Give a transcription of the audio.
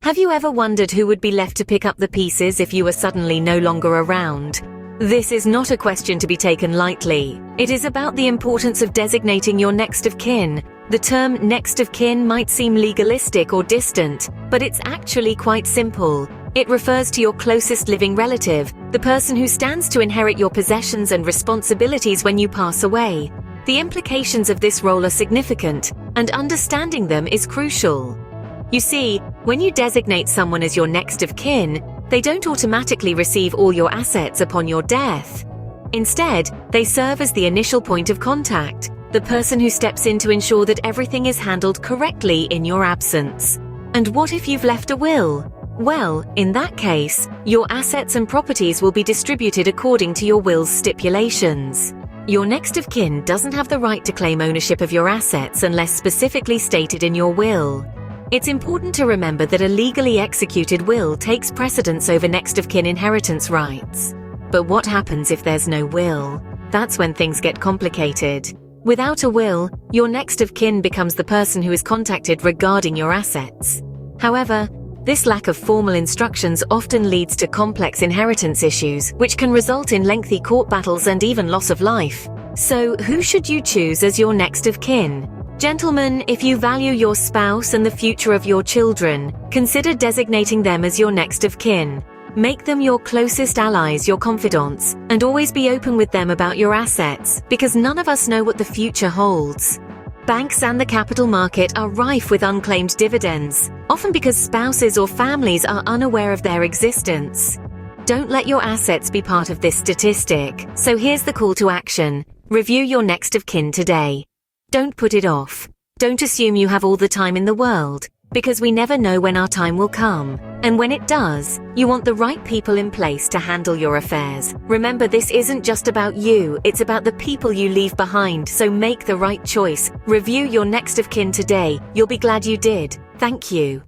Have you ever wondered who would be left to pick up the pieces if you were suddenly no longer around? This is not a question to be taken lightly. It is about the importance of designating your next of kin. The term next of kin might seem legalistic or distant, but it's actually quite simple. It refers to your closest living relative, the person who stands to inherit your possessions and responsibilities when you pass away. The implications of this role are significant, and understanding them is crucial. You see, when you designate someone as your next of kin, they don't automatically receive all your assets upon your death. Instead, they serve as the initial point of contact, the person who steps in to ensure that everything is handled correctly in your absence. And what if you've left a will? Well, in that case, your assets and properties will be distributed according to your will's stipulations. Your next of kin doesn't have the right to claim ownership of your assets unless specifically stated in your will. It's important to remember that a legally executed will takes precedence over next of kin inheritance rights. But what happens if there's no will? That's when things get complicated. Without a will, your next of kin becomes the person who is contacted regarding your assets. However, this lack of formal instructions often leads to complex inheritance issues, which can result in lengthy court battles and even loss of life. So, who should you choose as your next of kin? Gentlemen, if you value your spouse and the future of your children, consider designating them as your next of kin. Make them your closest allies, your confidants, and always be open with them about your assets, because none of us know what the future holds. Banks and the capital market are rife with unclaimed dividends, often because spouses or families are unaware of their existence. Don't let your assets be part of this statistic, so here's the call to action. Review your next of kin today. Don't put it off. Don't assume you have all the time in the world, because we never know when our time will come. And when it does, you want the right people in place to handle your affairs. Remember, this isn't just about you, it's about the people you leave behind, so make the right choice. Review your next of kin today. You'll be glad you did. Thank you.